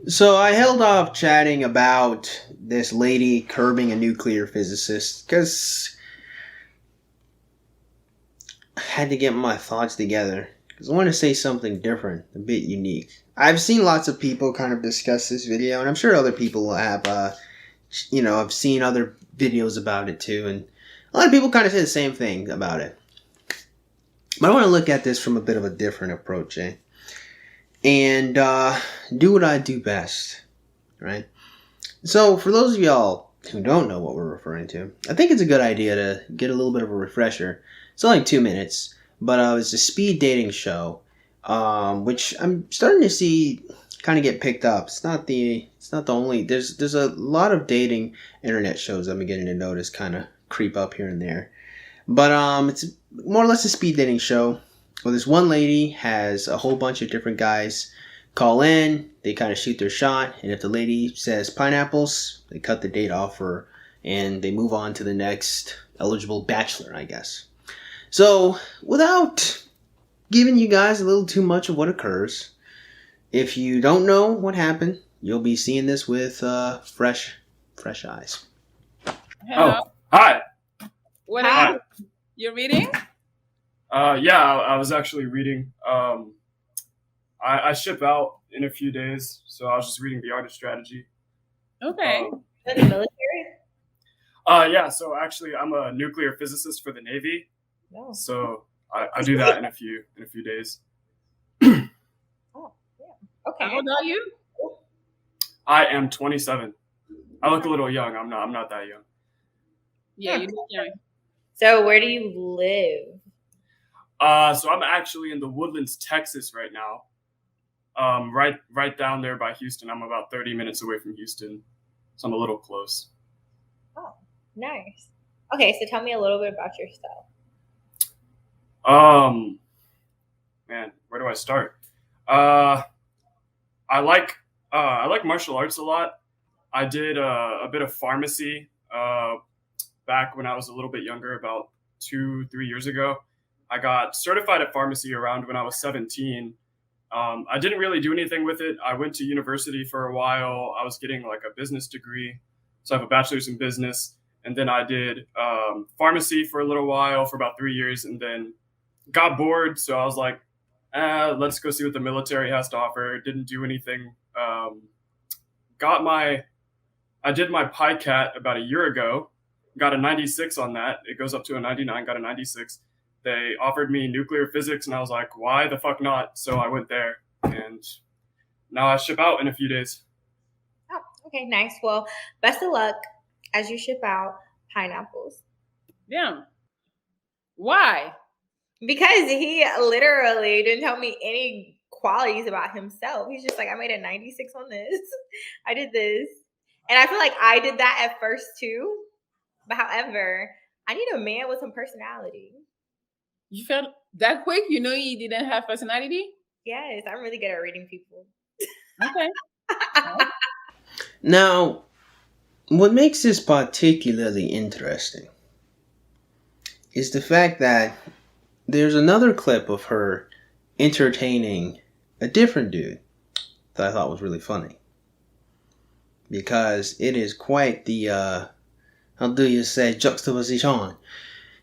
So I held off chatting about this lady curbing a nuclear physicist because I had to get my thoughts together. Because I want to say something different, a bit unique. I've seen lots of people kind of discuss this video, and I'm sure other people have, I've seen other videos about it too, and a lot of people kind of say the same thing about it. But I want to look at this from a bit of a different approach, and do what I do best, right? So, for those of y'all who don't know what we're referring to, I think it's a good idea to get a little bit of a refresher. It's only 2 minutes, but it's a speed dating show, which I'm starting to see kind of get picked up. It's not the only. There's a lot of dating internet shows I'm beginning to notice kind of creep up here and there, but it's more or less a speed dating show. Well, this one lady has a whole bunch of different guys call in. They kind of shoot their shot, and if the lady says pineapples, they cut the date off her, and they move on to the next eligible bachelor, I guess. So, without giving you guys a little too much of what occurs, if you don't know what happened, you'll be seeing this with fresh eyes. Hello. Oh, hi. What are you? You're reading? Yeah, I was actually reading. I ship out in a few days, so I was just reading The Art of Strategy. Okay. In the military? Yeah, so actually I'm a nuclear physicist for the Navy. No. So I do that in a few days. Oh, yeah. Okay. How old are you? I am 27. I look a little young. I'm not that young. Yeah, you look young. So where do you live? So I'm actually in the Woodlands, Texas right now. Right down there by Houston. I'm about 30 minutes away from Houston. So I'm a little close. Oh, nice. Okay, so tell me a little bit about yourself. Man, where do I start? I like martial arts a lot. I did a bit of pharmacy back when I was a little bit younger, about 2-3 years ago. I got certified at pharmacy around when I was 17. I didn't really do anything with it. I went to university for a while. I was getting like a business degree. So I have a bachelor's in business. And then I did pharmacy for a little while, for about 3 years, and then got bored. So I was like, let's go see what the military has to offer. Didn't do anything. I did my PICAT about a year ago. Got a 96 on that. It goes up to a 99, got a 96. They offered me nuclear physics, and I was like, why the fuck not? So I went there, and now I ship out in a few days. Oh, okay, nice. Well, best of luck as you ship out pineapples. Yeah. Why? Because he literally didn't tell me any qualities about himself. He's just like, I made a 96 on this. I did this. And I feel like I did that at first too. But however, I need a man with some personality. You felt that quick? You know you didn't have personality? Yes, I'm really good at reading people. Okay. Now, what makes this particularly interesting is the fact that there's another clip of her entertaining a different dude that I thought was really funny. Because it is quite the, how do you say, juxtaposition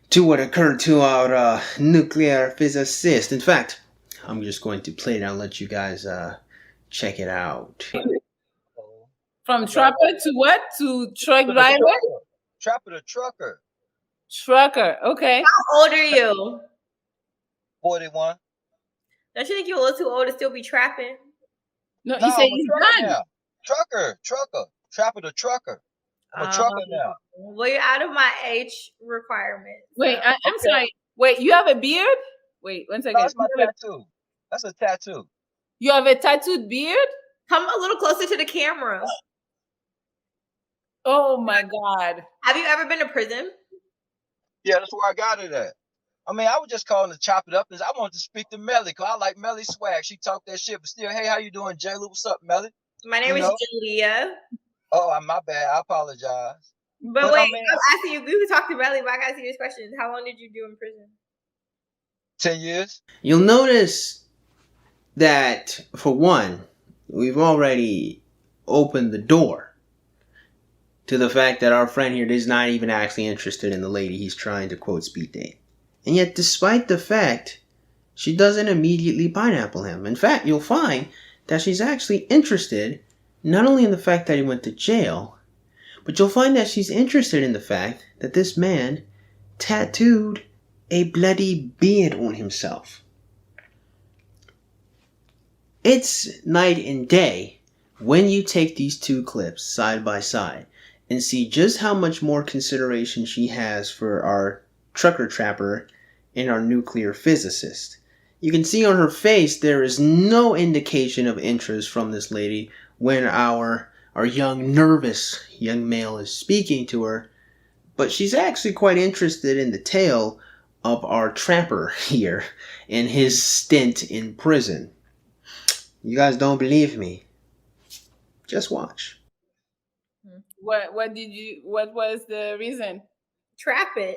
to what occurred to our nuclear physicist. In fact, I'm just going to play it and let you guys check it out. From trapper to what? To truck driver? Trapper to trucker. Trucker. Okay. How old are you? 41. Don't you think you're a little too old to still be trapping? No, No, he said I'm a he's trucker done. now. Trucker. Trapper to trucker. I'm a trucker now. Well, you're out of my age requirements. Wait, I'm sorry. Wait, you have a beard? Wait, 1 second. No, that's my tattoo. That's a tattoo. You have a tattooed beard? Come a little closer to the camera. Oh my God. Have you ever been to prison? Yeah, that's where I got it at. I mean, I was just calling to chop it up because I wanted to speak to Melly because I like Melly's swag. She talked that shit, but still, hey, how you doing, Jayla? What's up, Melly? My name is Julia. Oh, my bad. I apologize. But wait, I'm asking you, we can talk to Melly, but I gotta see this question. How long did you do in prison? 10 years. You'll notice that, for one, we've already open the door to the fact that our friend here is not even actually interested in the lady he's trying to quote speed date. And yet, despite the fact, she doesn't immediately pineapple him. In fact, you'll find that she's actually interested not only in the fact that he went to jail, but you'll find that she's interested in the fact that this man tattooed a bloody beard on himself. It's night and day when you take these two clips side by side and see just how much more consideration she has for our trucker trapper and our nuclear physicist. You can see on her face there is no indication of interest from this lady when our young, nervous young male is speaking to her, but she's actually quite interested in the tale of our trapper here and his stint in prison. You guys don't believe me? Just watch. What was the reason? Trapping.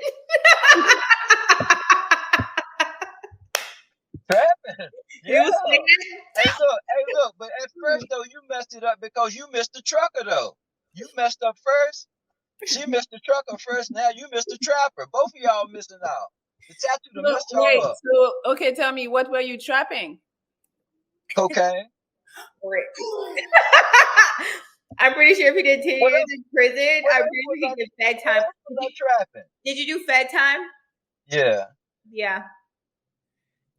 Trapping. You was Yeah. saying Hey, look, but at first though, you messed it up because you missed the trucker though. You messed up first. She missed the trucker first. Now you missed the trapper. Both of y'all missing out. The tattoo done So, messed y'all wait, up. so okay, tell me, what were you trapping? Cocaine. I'm pretty sure if he did 10 What years else? in prison, What I'm else pretty was sure I? he did Fed What time. else was I trapping? Did you do Fed time? Yeah. Yeah.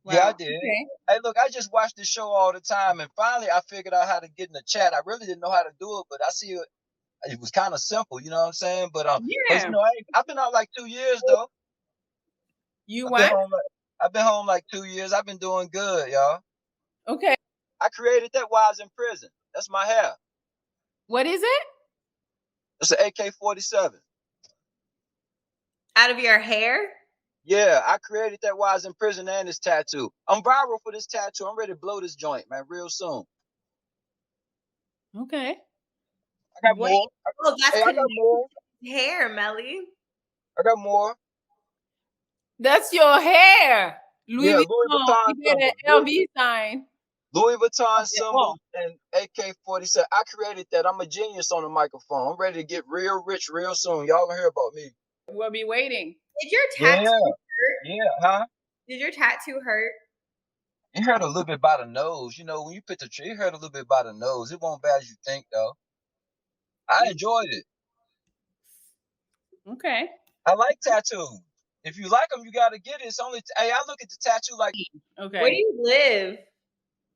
Yeah, I Wow. did. Okay. Hey, look, I just watch this show all the time, and finally I figured out how to get in the chat. I really didn't know how to do it, but I see it was kind of simple, you know what I'm saying? But Yeah. you know, I've been out like 2 years though. You I've been what? home I've been home like 2 years. I've been doing good, y'all. Okay. I created that while I was in prison. That's my hair. What is it? It's an AK-47. Out of your hair? Yeah, I created that while I was in prison and this tattoo. I'm viral for this tattoo. I'm ready to blow this joint, man, real soon. Okay. I got What? more. Oh, that's Hey, I got connected more. to hair, Melly. I got more. That's your hair. Louis Yeah, Louis Vuitton. Vuitton You get an symbol. LV sign. Louis Vuitton Oh. symbol and AK-47. I created that. I'm a genius on the microphone. I'm ready to get real rich real soon. Y'all gonna hear about me. We'll be waiting. Did your Yeah, tattoo hurt? yeah, huh? Did your tattoo hurt? It hurt a little bit by the nose. You know, when you put the tree, it hurt a little bit by the nose. It won't bad as you think, though. I enjoyed it. Okay. I like tattoos. If you like them, you gotta get it. It's only. Hey, I look at the tattoo like Okay. Where do you live?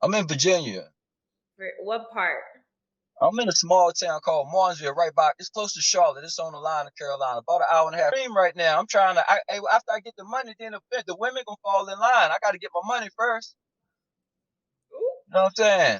I'm in Virginia. What part? I'm in a small town called Martinsville, right by. It's close to Charlotte. It's on the line of Carolina, about an hour and a half. Right now, I'm trying to. After I get the money, then the women gonna fall in line. I got to get my money first. Ooh. You know what I'm saying?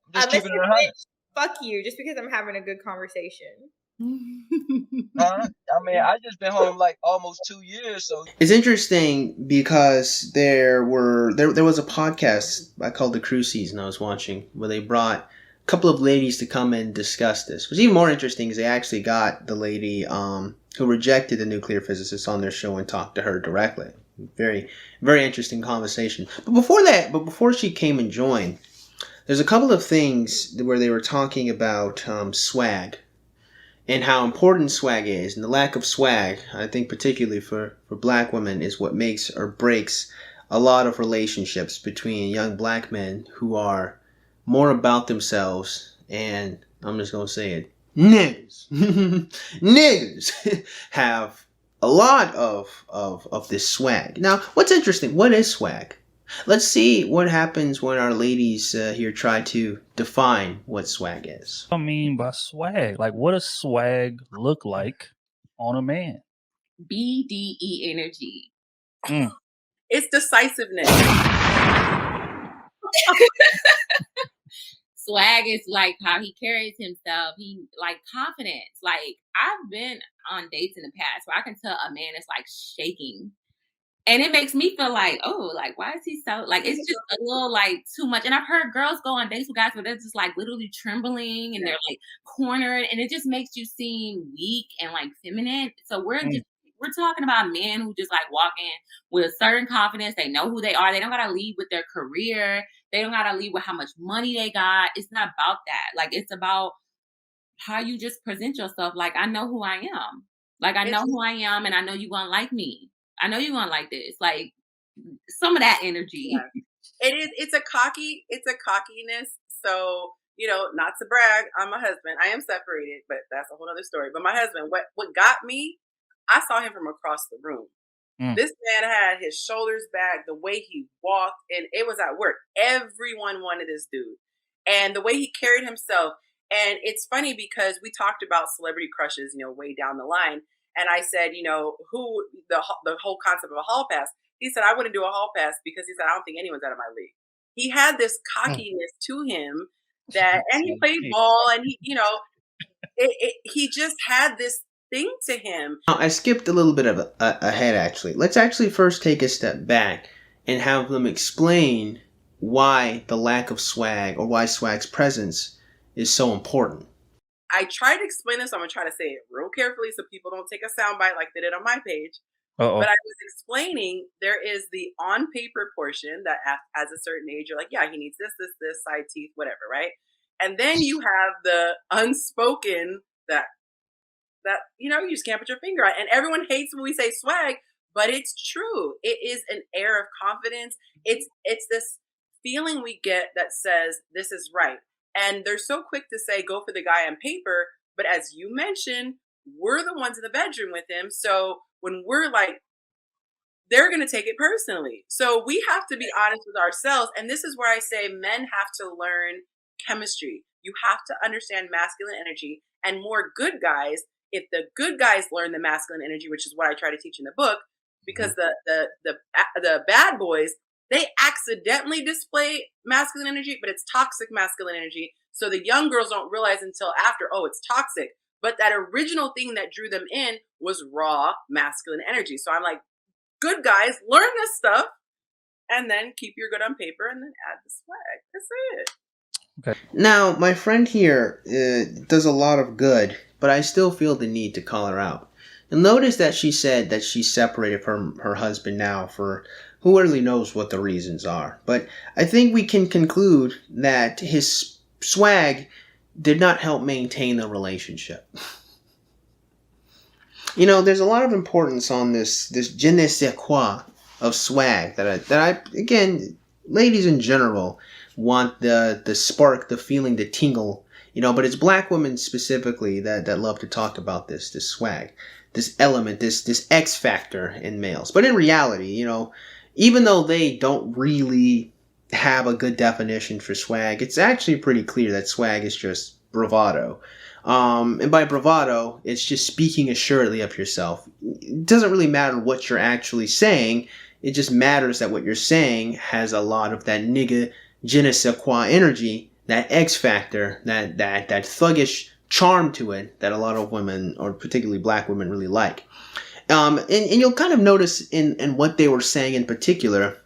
I'm just keeping it 100. Fuck you, just because I'm having a good conversation. I mean, I just been home like almost 2 years, so It's interesting because there was a podcast I called The Cruise Season I was watching where they brought a couple of ladies to come and discuss this. What's even more interesting is they actually got the lady who rejected the nuclear physicist on their show and talked to her directly. Very, very interesting conversation. But before she came and joined, there's a couple of things where they were talking about swag. And how important swag is, and the lack of swag, I think particularly for black women, is what makes or breaks a lot of relationships between young black men who are more about themselves, and I'm just going to say it, niggas. Niggas have a lot of this swag. Now, what's interesting, what is swag? Let's see what happens when our ladies here try to define what swag is. I mean by swag? Like, what does swag look like on a man? BDE energy. Mm. It's decisiveness. Swag is like how he carries himself. He like confidence. Like I've been on dates in the past where I can tell a man is like shaking. And it makes me feel like, oh, like, why is he so, like, it's just a little, like, too much. And I've heard girls go on dates with guys where they're just, like, literally trembling and they're, like, cornered. And it just makes you seem weak and, like, feminine. So we're talking about men who just, like, walk in with a certain confidence. They know who they are. They don't got to lead with their career. They don't got to lead with how much money they got. It's not about that. Like, it's about how you just present yourself. Like, I know who I am. Like, I know who I am, and I know you're gonna like me. I know you're gonna like this. Like, some of that energy. It's a cockiness. So, not to brag on my husband. I am separated, but that's a whole other story. But my husband, what got me, I saw him from across the room. This man had his shoulders back, the way he walked, and it was at work. Everyone wanted this dude. And the way he carried himself. And it's funny because we talked about celebrity crushes, way down the line. And I said, who the whole concept of a hall pass. He said, I wouldn't do a hall pass because he said, I don't think anyone's out of my league. He had this cockiness to him and he played ball and he just had this thing to him. Now, I skipped a little bit of ahead, actually. Let's actually first take a step back and have them explain why the lack of swag or why swag's presence is so important. I tried to explain this, so I'm going to try to say it real carefully so people don't take a soundbite like they did on my page. Uh-oh. But I was explaining there is the on paper portion that as a certain age, you're like, yeah, he needs this, side teeth, whatever, right? And then you have the unspoken that you just can't put your finger on. And everyone hates when we say swag, but it's true. It is an air of confidence. It's this feeling we get that says this is right. And they're so quick to say go for the guy on paper, but as you mentioned, we're the ones in the bedroom with him. So when we're like, they're going to take it personally. So we have to be honest with ourselves. And this is where I say men have to learn chemistry. You have to understand masculine energy, and more good guys. If the good guys learn the masculine energy, which is what I try to teach in the book, because the bad boys, they accidentally display masculine energy, but it's toxic masculine energy. So the young girls don't realize until after, oh, it's toxic. But that original thing that drew them in was raw masculine energy. So I'm like, good guys, learn this stuff and then keep your good on paper and then add the swag. That's it. Okay. Now, my friend here does a lot of good, but I still feel the need to call her out. And notice that she said that she's separated from her husband now for who really knows what the reasons are. But I think we can conclude that his swag did not help maintain the relationship. There's a lot of importance on this je ne sais quoi of swag that I again, ladies in general want the spark, the feeling, the tingle, but it's black women specifically that love to talk about this swag, this element, this X factor in males. But in reality, even though they don't really have a good definition for swag, it's actually pretty clear that swag is just bravado. And by bravado, it's just speaking assuredly of yourself. It doesn't really matter what you're actually saying. It just matters that what you're saying has a lot of that nigga je ne sais quoi energy, that X factor, that thuggish charm to it that a lot of women, or particularly black women, really like. And you'll kind of notice in what they were saying in particular,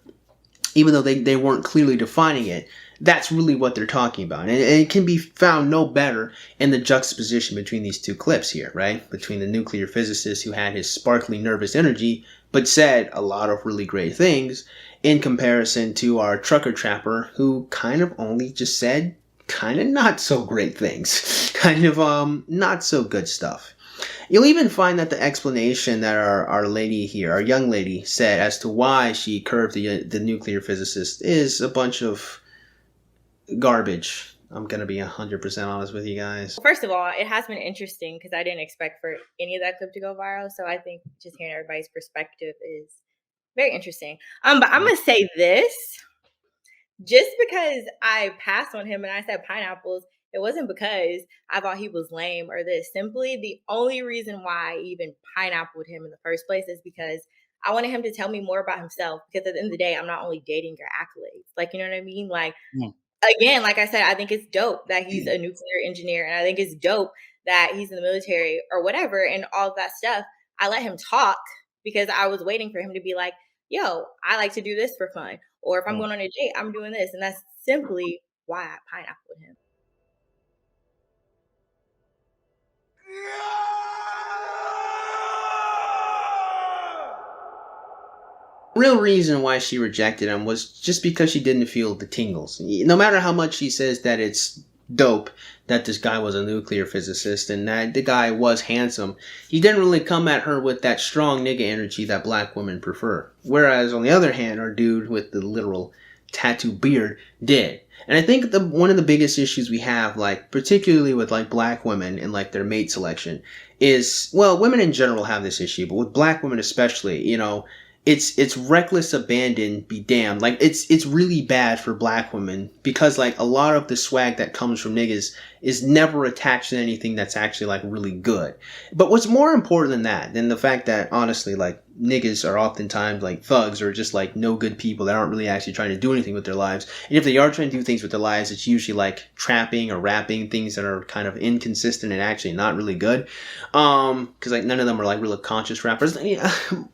even though they weren't clearly defining it, that's really what they're talking about. And it can be found no better in the juxtaposition between these two clips here, right? Between the nuclear physicist who had his sparkly nervous energy, but said a lot of really great things, in comparison to our trucker trapper who kind of only just said kind of not so great things. Kind of not so good stuff. You'll even find that the explanation that our lady here, our young lady, said as to why she curved the nuclear physicist is a bunch of garbage. I'm going to be 100% honest with you guys. First of all, it has been interesting because I didn't expect for any of that clip to go viral. So I think just hearing everybody's perspective is very interesting. But I'm going to say this. Just because I passed on him and I said pineapples, it wasn't because I thought he was lame or this. Simply, the only reason why I even pineappled him in the first place is because I wanted him to tell me more about himself. Because at the end of the day, I'm not only dating your accolades. Like, you know what I mean? Like, again, like I said, I think it's dope that he's a nuclear engineer. And I think it's dope that he's in the military or whatever and all of that stuff. I let him talk because I was waiting for him to be like, yo, I like to do this for fun. Or if I'm going on a date, I'm doing this. And that's simply why I pineappled him. Real reason why she rejected him was just because she didn't feel the tingles. No matter how much she says that it's dope that this guy was a nuclear physicist and that the guy was handsome. He didn't really come at her with that strong nigga energy that black women prefer. Whereas on the other hand, our dude with the literal tattoo beard did. And I think one of the biggest issues we have, like particularly with like black women and like their mate selection, is, well, women in general have this issue, but with black women especially, you know, it's reckless abandon be damned. Like it's really bad for black women because like a lot of the swag that comes from niggas is never attached to anything that's actually like really good. But what's more important than the fact that honestly like niggas are oftentimes like thugs or just like no good people that aren't really actually trying to do anything with their lives. And if they are trying to do things with their lives, it's usually like trapping or rapping, things that are kind of inconsistent and actually not really good. Because like none of them are like really conscious rappers.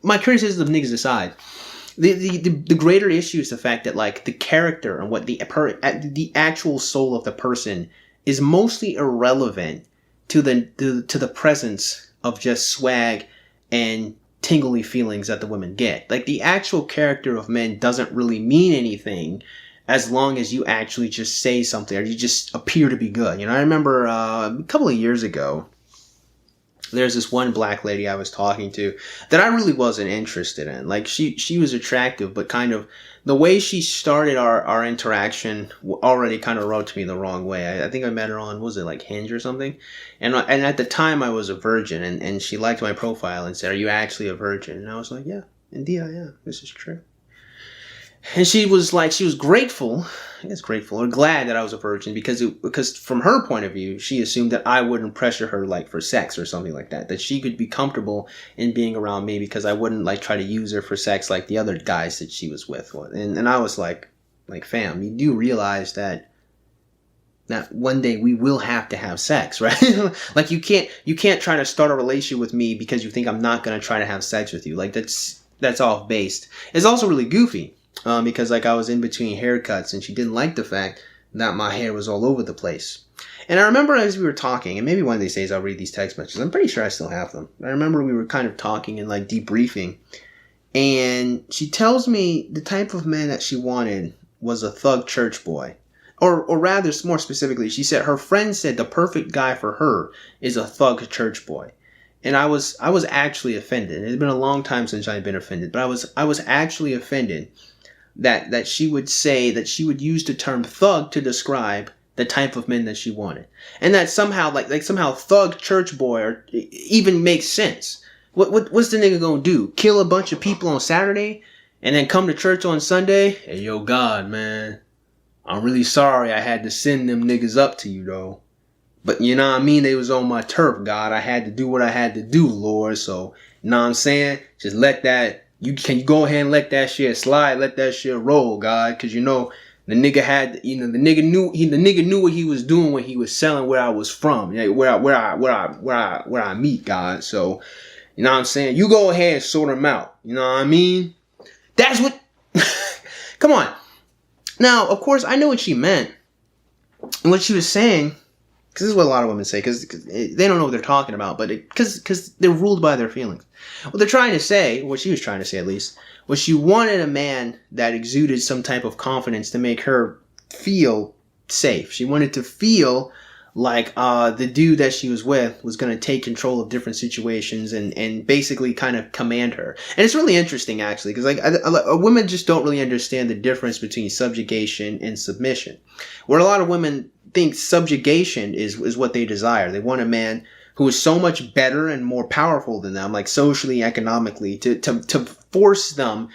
My criticism of niggas aside, the greater issue is the fact that like the character and what the actual soul of the person is mostly irrelevant to the presence of just swag and tingly feelings that the women get. Like the actual character of men doesn't really mean anything as long as you actually just say something or you just appear to be good. You know, I remember a couple of years ago, there's this one black lady I was talking to that I really wasn't interested in. Like she was attractive, but kind of the way she started our interaction already kind of rubbed me the wrong way. I think I met her on, was it like Hinge or something? And at the time I was a virgin and she liked my profile and said, "Are you actually a virgin?" And I was like, "Yeah, indeed I am. This is true." And she was grateful, I guess grateful or glad that I was a virgin because from her point of view, she assumed that I wouldn't pressure her like for sex or something like that. That she could be comfortable in being around me because I wouldn't like try to use her for sex like the other guys that she was with. And I was like fam, you do realize that one day we will have to have sex, right? Like you can't try to start a relationship with me because you think I'm not gonna try to have sex with you. Like that's off based. It's also really goofy. Because like I was in between haircuts and she didn't like the fact that my hair was all over the place. And I remember as we were talking, and maybe one of these days I'll read these text messages. I'm pretty sure I still have them. I remember we were kind of talking and like debriefing. And she tells me the type of man that she wanted was a thug church boy. Or rather, more specifically, she said her friend said the perfect guy for her is a thug church boy. And I was actually offended. It had been a long time since I'd been offended, but I was actually offended that she would say that she would use the term thug to describe the type of men that she wanted. And that somehow, like somehow thug church boy even makes sense. What's the nigga gonna do? Kill a bunch of people on Saturday and then come to church on Sunday? Hey, yo, God, man, I'm really sorry I had to send them niggas up to you, though. But you know what I mean? They was on my turf, God. I had to do what I had to do, Lord. So, you know what I'm saying? Just let that... Can you go ahead and let that shit slide, let that shit roll, God? Because you know the nigga had, you know, the nigga knew what he was doing when he was selling where I was from, where I meet, God. So, you know what I'm saying? You go ahead and sort him out. You know what I mean? That's what. Come on. Now, of course, I know what she meant, and what she was saying. Because this is what a lot of women say, because they don't know what they're talking about, but because they're ruled by their feelings. What they're trying to say, what she was trying to say at least, was she wanted a man that exuded some type of confidence to make her feel safe. She wanted to feel like the dude that she was with was going to take control of different situations and basically kind of command her. And it's really interesting, actually, because like women just don't really understand the difference between subjugation and submission. Where a lot of women think subjugation is what they desire. They want a man who is so much better and more powerful than them, like socially, economically, to force them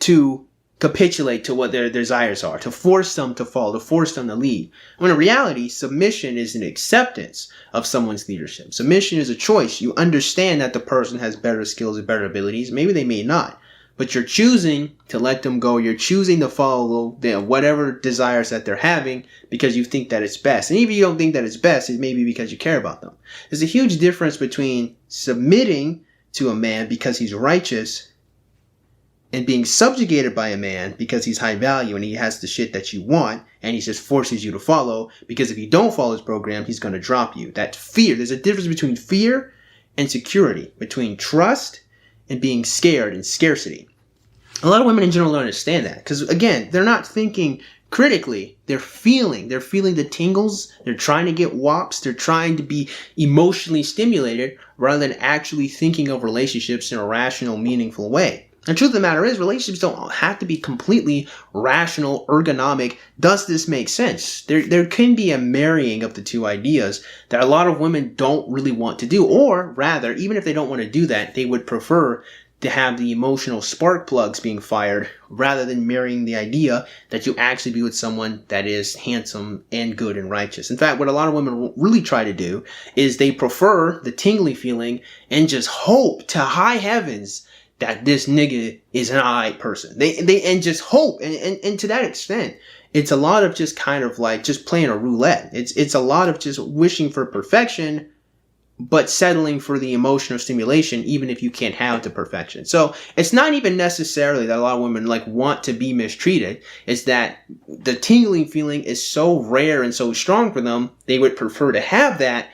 to capitulate to what their desires are, to force them to fall, to force them to lead. When in reality, submission is an acceptance of someone's leadership. Submission is a choice. You understand that the person has better skills and better abilities. Maybe they may not. But you're choosing to let them go. You're choosing to follow whatever desires that they're having because you think that it's best. And even if you don't think that it's best, it may be because you care about them. There's a huge difference between submitting to a man because he's righteous and being subjugated by a man because he's high value and he has the shit that you want and he just forces you to follow because if you don't follow his program, he's going to drop you. That fear. There's a difference between fear and security, between trust and being scared and scarcity. A lot of women in general don't understand that because, again, they're not thinking critically, they're feeling the tingles, they're trying to get wops, they're trying to be emotionally stimulated rather than actually thinking of relationships in a rational, meaningful way. The truth of the matter is, relationships don't have to be completely rational, ergonomic. Does this make sense? There can be a marrying of the two ideas that a lot of women don't really want to do, or rather, even if they don't want to do that, they would prefer to have the emotional spark plugs being fired rather than marrying the idea that you actually be with someone that is handsome and good and righteous. In fact, what a lot of women really try to do is they prefer the tingly feeling and just hope to high heavens that this nigga is an alright person. They and just hope, and to that extent, it's a lot of just kind of like just playing a roulette. It's a lot of just wishing for perfection, but settling for the emotional stimulation, even if you can't have the perfection. So it's not even necessarily that a lot of women like want to be mistreated. It's that the tingling feeling is so rare and so strong for them, they would prefer to have that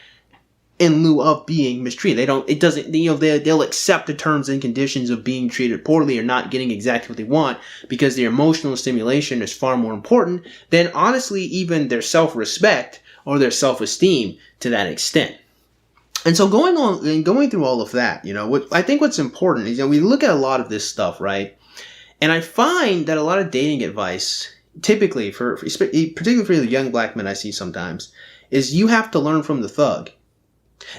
in lieu of being mistreated. They'll accept the terms and conditions of being treated poorly or not getting exactly what they want because their emotional stimulation is far more important than honestly even their self-respect or their self-esteem to that extent. And so going through all of that, I think what's important is, we look at a lot of this stuff, right? And I find that a lot of dating advice, typically particularly for the young black men I see sometimes, is you have to learn from the thug.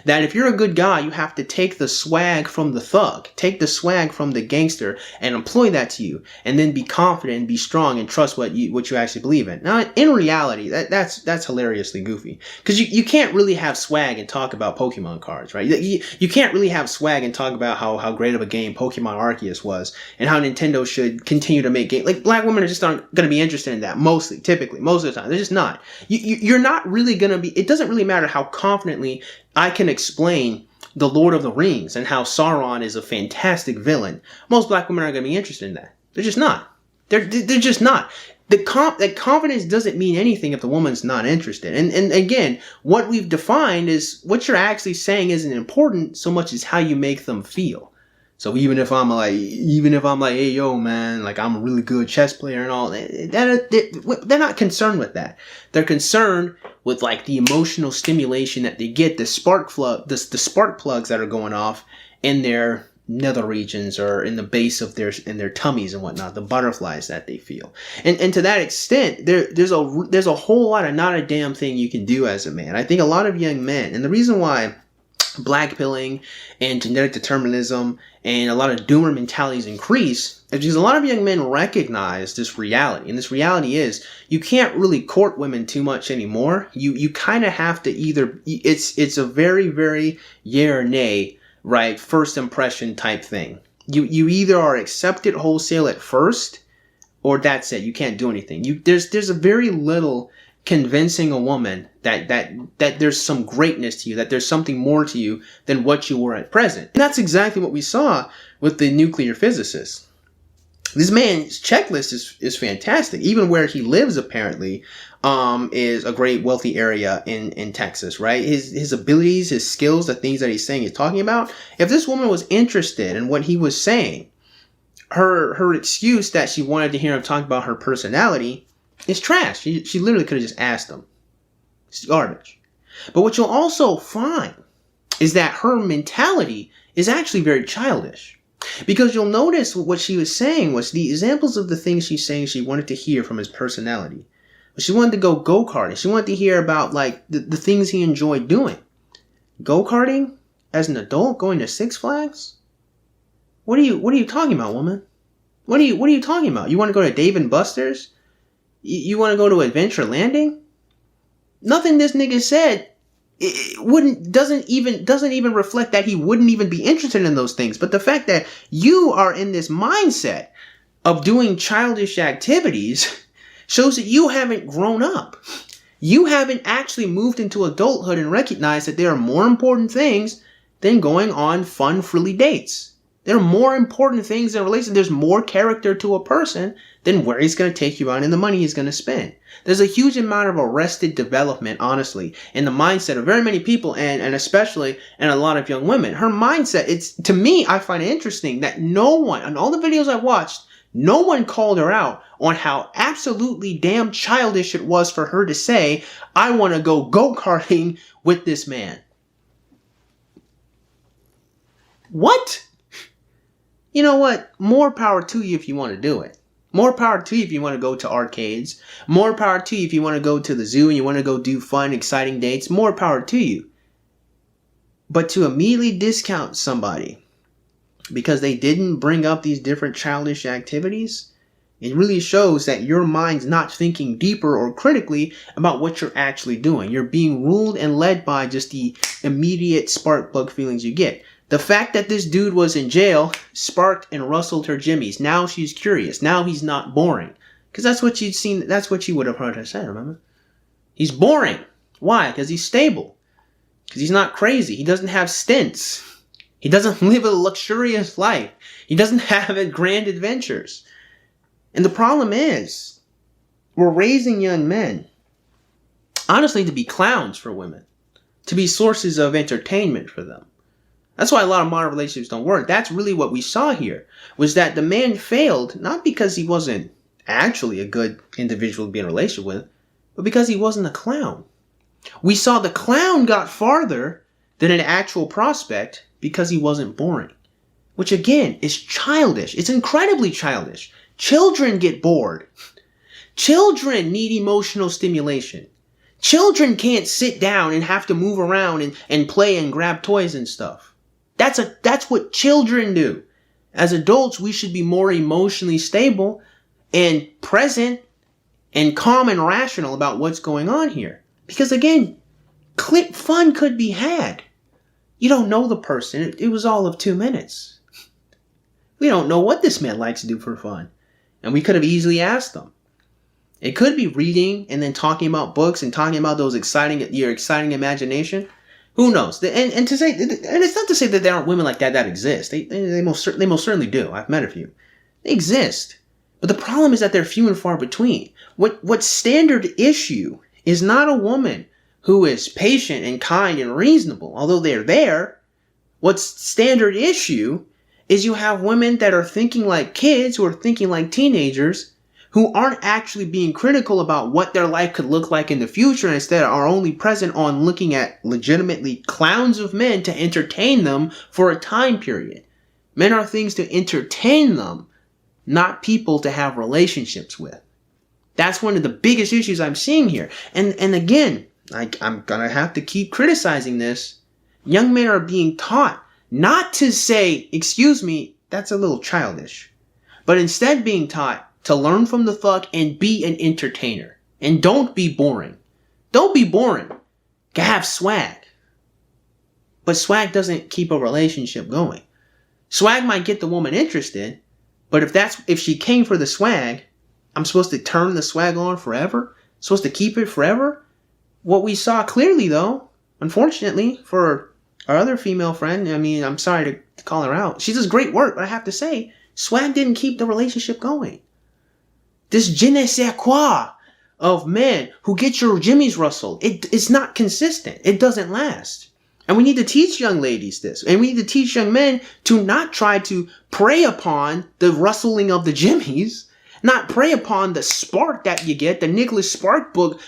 That if you're a good guy, you have to take the swag from the thug, take the swag from the gangster and employ that to you, and then be confident and be strong and trust what you actually believe in. Now, in reality, that's hilariously goofy because you can't really have swag and talk about Pokemon cards, right? You can't really have swag and talk about how great of a game Pokemon Arceus was and how Nintendo should continue to make games. Like, black women are just aren't going to be interested in that typically, most of the time. They're just not. You're not really going to be, it doesn't really matter how confidently I can explain the Lord of the Rings and how Sauron is a fantastic villain. Most black women aren't going to be interested in that. They're just not. They're just not. That confidence doesn't mean anything if the woman's not interested. And again, what we've defined is what you're actually saying isn't important so much as how you make them feel. So even if I'm like, hey, yo, man, like I'm a really good chess player and all, they're not concerned with that. They're concerned with like the emotional stimulation that they get, the spark plugs that are going off in their nether regions or in the base of their tummies and whatnot, the butterflies that they feel. And to that extent, there's a whole lot of not a damn thing you can do as a man. I think a lot of young men, and the reason why black pilling and genetic determinism and a lot of doomer mentalities increase is because a lot of young men recognize this reality. And this reality is you can't really court women too much anymore. You kind of have to either, it's a very, very yay or nay, right, first impression type thing. You either are accepted wholesale at first or that's it. You can't do anything. There's a very little convincing a woman that there's some greatness to you, that there's something more to you than what you were at present. And that's exactly what we saw with the nuclear physicist. This man's checklist is fantastic. Even where he lives, apparently, is a great wealthy area in Texas, right? His abilities, his skills, the things that he's saying, he's talking about. If this woman was interested in what he was saying, her excuse that she wanted to hear him talk about her personality is trash. She literally could have just asked him. It's garbage. But what you'll also find is that her mentality is actually very childish. Because you'll notice what she was saying was the examples of the things she's saying she wanted to hear from his personality. She wanted to go-karting. She wanted to hear about like the things he enjoyed doing. Go-karting as an adult, going to Six Flags? What are you talking about, woman? What are you talking about? You want to go to Dave & Buster's? You want to go to Adventure Landing? Nothing this nigga said doesn't even reflect that he wouldn't even be interested in those things. But the fact that you are in this mindset of doing childish activities shows that you haven't grown up. You haven't actually moved into adulthood and recognized that there are more important things than going on fun, frilly dates. There are more important things in a relationship. There's more character to a person than where he's going to take you out and the money he's going to spend. There's a huge amount of arrested development, honestly, in the mindset of very many people and especially in a lot of young women. Her mindset, to me, I find it interesting that no one, on all the videos I've watched, No one called her out on how absolutely damn childish it was for her to say, I want to go go-karting with this man. What? You know what? More power to you if you want to do it. More power to you if you want to go to arcades. More power to you if you want to go to the zoo and you want to go do fun, exciting dates. More power to you. But to immediately discount somebody because they didn't bring up these different childish activities, it really shows that your mind's not thinking deeper or critically about what you're actually doing. You're being ruled and led by just the immediate spark plug feelings you get. The fact that this dude was in jail sparked and rustled her jimmies. Now she's curious. Now he's not boring. Because that's what you'd seen. That's what you would have heard her say, remember? He's boring. Why? Because he's stable. Because he's not crazy. He doesn't have stints. He doesn't live a luxurious life. He doesn't have grand adventures. And the problem is, we're raising young men, honestly, to be clowns for women. To be sources of entertainment for them. That's why a lot of modern relationships don't work. That's really what we saw here, was that the man failed, not because he wasn't actually a good individual to be in a relationship with, but because he wasn't a clown. We saw the clown got farther than an actual prospect because he wasn't boring. Which again, is childish. It's incredibly childish. Children get bored. Children need emotional stimulation. Children can't sit down and have to move around and play and grab toys and stuff. That's what children do. As adults, we should be more emotionally stable and present and calm and rational about what's going on here. Because again, fun could be had. You don't know the person. It was all of 2 minutes. We don't know what this man likes to do for fun. And we could have easily asked them. It could be reading and then talking about books and talking about your exciting imagination. Who knows? And to say, and it's not to say that there aren't women like that exist. They most certainly do. I've met a few. They exist. But the problem is that they're few and far between. What's standard issue is not a woman who is patient and kind and reasonable, although they're there. What's standard issue is you have women that are thinking like kids, who are thinking like teenagers, who aren't actually being critical about what their life could look like in the future, and instead are only present on looking at legitimately clowns of men to entertain them for a time period. Men are things to entertain them, not people to have relationships with. That's one of the biggest issues I'm seeing here. And again, I'm gonna have to keep criticizing this. Young men are being taught not to say, excuse me, that's a little childish, but instead being taught to learn from the fuck and be an entertainer. And don't be boring. Don't be boring. Have swag. But swag doesn't keep a relationship going. Swag might get the woman interested, but if she came for the swag, I'm supposed to turn the swag on forever? Supposed to keep it forever? What we saw clearly, though, unfortunately, for our other female friend, I mean, I'm sorry to call her out. She does great work, but I have to say, swag didn't keep the relationship going. This je ne sais quoi of men who get your jimmies rustled, it's not consistent. It doesn't last. And we need to teach young ladies this. And we need to teach young men to not try to prey upon the rustling of the jimmies, not prey upon the spark that you get, the Nicholas Spark book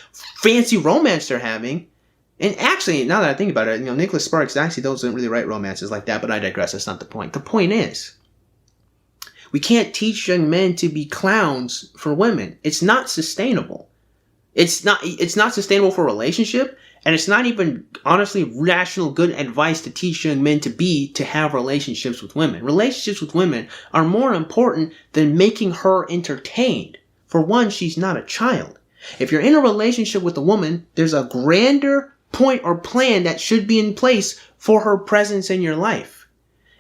fancy romance they're having. And actually, now that I think about it, Nicholas Sparks actually doesn't really write romances like that, but I digress. That's not the point. The point is, we can't teach young men to be clowns for women. It's not sustainable. It's not sustainable for a relationship, and it's not even, honestly, rational, good advice to teach young men to have relationships with women. Relationships with women are more important than making her entertained. For one, she's not a child. If you're in a relationship with a woman, there's a grander point or plan that should be in place for her presence in your life.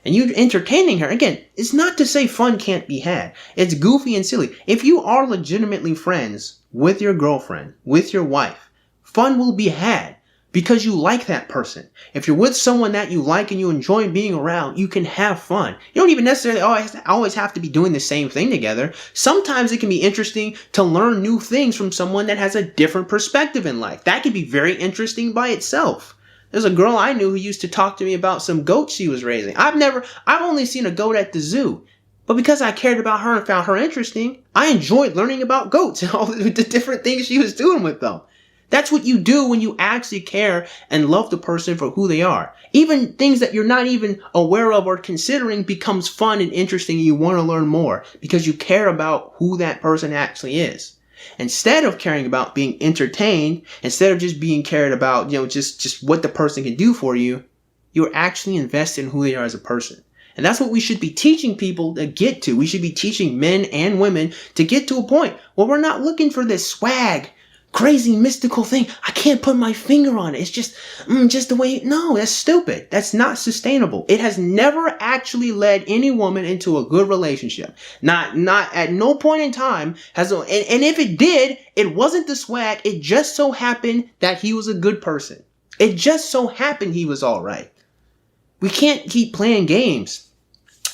And you entertaining her, again, it's not to say fun can't be had. It's goofy and silly. If you are legitimately friends with your girlfriend, with your wife, fun will be had because you like that person. If you're with someone that you like and you enjoy being around, you can have fun. You don't even necessarily always have to be doing the same thing together. Sometimes it can be interesting to learn new things from someone that has a different perspective in life. That can be very interesting by itself. There's a girl I knew who used to talk to me about some goats she was raising. I've only seen a goat at the zoo. But because I cared about her and found her interesting, I enjoyed learning about goats and all the different things she was doing with them. That's what you do when you actually care and love the person for who they are. Even things that you're not even aware of or considering becomes fun and interesting and you want to learn more because you care about who that person actually is. Instead of caring about being entertained, instead of just being cared about, just what the person can do for you, you're actually invested in who they are as a person. And that's what we should be teaching people to get to. We should be teaching men and women to get to a point where we're not looking for this swag, crazy mystical thing. I can't put my finger on it. It's just the way. No, that's stupid. That's not sustainable. It has never actually led any woman into a good relationship. Not at no point in time has. And if it did, it wasn't the swag. It just so happened that he was a good person. It just so happened he was all right. We can't keep playing games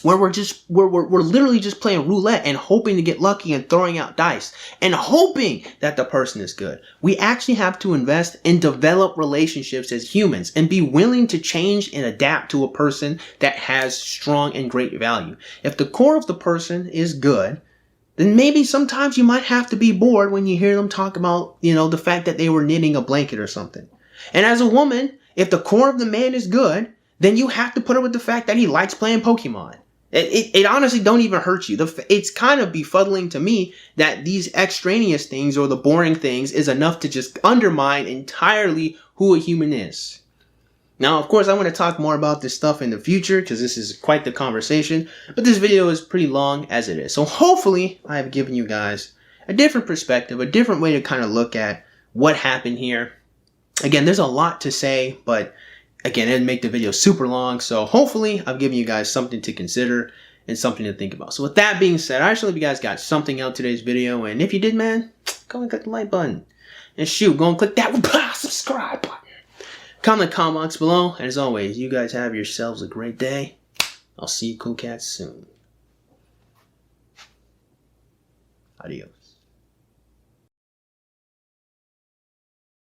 where we're literally just playing roulette and hoping to get lucky and throwing out dice and hoping that the person is good. We actually have to invest and develop relationships as humans and be willing to change and adapt to a person that has strong and great value. If the core of the person is good, then maybe sometimes you might have to be bored when you hear them talk about, the fact that they were knitting a blanket or something. And as a woman, if the core of the man is good, then you have to put up with the fact that he likes playing Pokemon. It honestly don't even hurt you. It's kind of befuddling to me that these extraneous things or the boring things is enough to just undermine entirely who a human is. Now, of course, I want to talk more about this stuff in the future because this is quite the conversation, but this video is pretty long as it is. So hopefully I have given you guys a different perspective, a different way to kind of look at what happened here. Again, there's a lot to say, but again, it didn't make the video super long, so hopefully I've given you guys something to consider and something to think about. So with that being said, I actually hope you guys got something out of today's video, and if you did, man, go and click the like button. And shoot, go and click that subscribe button. Comment comments below, and as always, you guys have yourselves a great day. I'll see you cool cats soon. Adios.